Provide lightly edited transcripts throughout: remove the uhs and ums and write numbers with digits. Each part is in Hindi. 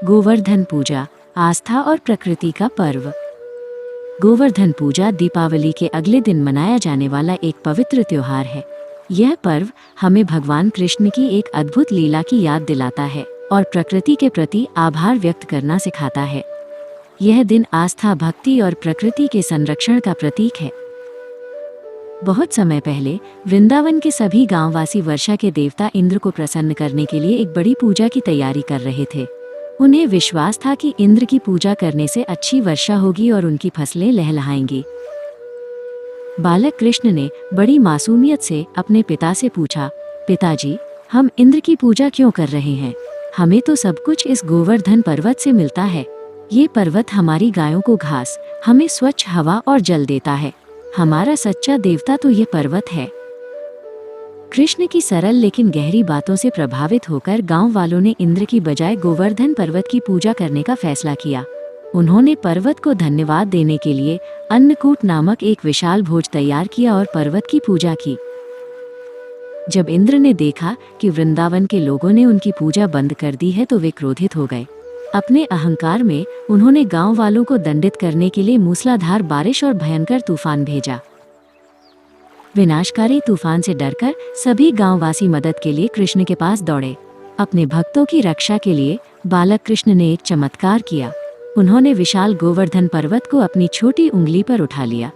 गोवर्धन पूजा, आस्था और प्रकृति का पर्व। गोवर्धन पूजा दीपावली के अगले दिन मनाया जाने वाला एक पवित्र त्योहार है। यह पर्व हमें भगवान कृष्ण की एक अद्भुत लीला की याद दिलाता है और प्रकृति के प्रति आभार व्यक्त करना सिखाता है। यह दिन आस्था, भक्ति और प्रकृति के संरक्षण का प्रतीक है। बहुत समय पहले वृंदावन के सभी गांववासी वर्षा के देवता इंद्र को प्रसन्न करने के लिए एक बड़ी पूजा की तैयारी कर रहे थे। उन्हें विश्वास था कि इंद्र की पूजा करने से अच्छी वर्षा होगी और उनकी फसलें लहलहाएंगी। बालक कृष्ण ने बड़ी मासूमियत से अपने पिता से पूछा, पिताजी, हम इंद्र की पूजा क्यों कर रहे हैं? हमें तो सब कुछ इस गोवर्धन पर्वत से मिलता है। ये पर्वत हमारी गायों को घास, हमें स्वच्छ हवा और जल देता है। हमारा सच्चा देवता तो ये पर्वत है। कृष्ण की सरल लेकिन गहरी बातों से प्रभावित होकर गांव वालों ने इंद्र की बजाय गोवर्धन पर्वत की पूजा करने का फैसला किया। उन्होंने पर्वत को धन्यवाद देने के लिए अन्नकूट नामक एक विशाल भोज तैयार किया और पर्वत की पूजा की। जब इंद्र ने देखा कि वृंदावन के लोगों ने उनकी पूजा बंद कर दी है तो वे क्रोधित हो गए। अपने अहंकार में उन्होंने गांव वालों को दंडित करने के लिए मूसलाधार बारिश और भयंकर तूफान भेजा। विनाशकारी तूफान से डरकर सभी गांववासी मदद के लिए कृष्ण के पास दौड़े। अपने भक्तों की रक्षा के लिए बालक कृष्ण ने एक चमत्कार किया। उन्होंने विशाल गोवर्धन पर्वत को अपनी छोटी उंगली पर उठा लिया।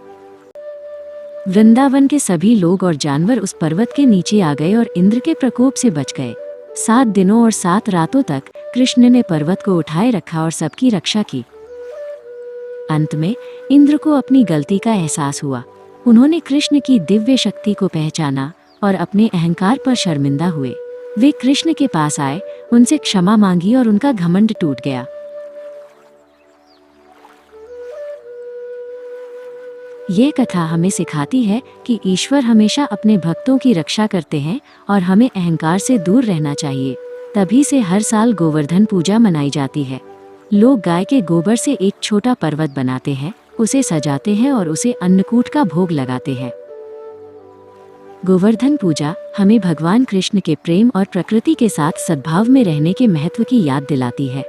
वृंदावन के सभी लोग और जानवर उस पर्वत के नीचे आ गए और इंद्र के प्रकोप से बच गए। 7 दिनों और 7 रातों तक कृष्ण ने पर्वत को उठाए रखा और सबकी रक्षा की। अंत में इंद्र को अपनी गलती का एहसास हुआ। उन्होंने कृष्ण की दिव्य शक्ति को पहचाना और अपने अहंकार पर शर्मिंदा हुए। वे कृष्ण के पास आए, उनसे क्षमा मांगी और उनका घमंड टूट गया। ये कथा हमें सिखाती है कि ईश्वर हमेशा अपने भक्तों की रक्षा करते हैं और हमें अहंकार से दूर रहना चाहिए। तभी से हर साल गोवर्धन पूजा मनाई जाती है। लोग गाय के गोबर से एक छोटा पर्वत बनाते हैं, उसे सजाते हैं और उसे अन्नकूट का भोग लगाते हैं। गोवर्धन पूजा हमें भगवान कृष्ण के प्रेम और प्रकृति के साथ सद्भाव में रहने के महत्व की याद दिलाती है।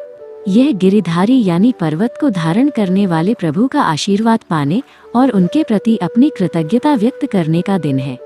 यह गिरिधारी यानी पर्वत को धारण करने वाले प्रभु का आशीर्वाद पाने और उनके प्रति अपनी कृतज्ञता व्यक्त करने का दिन है।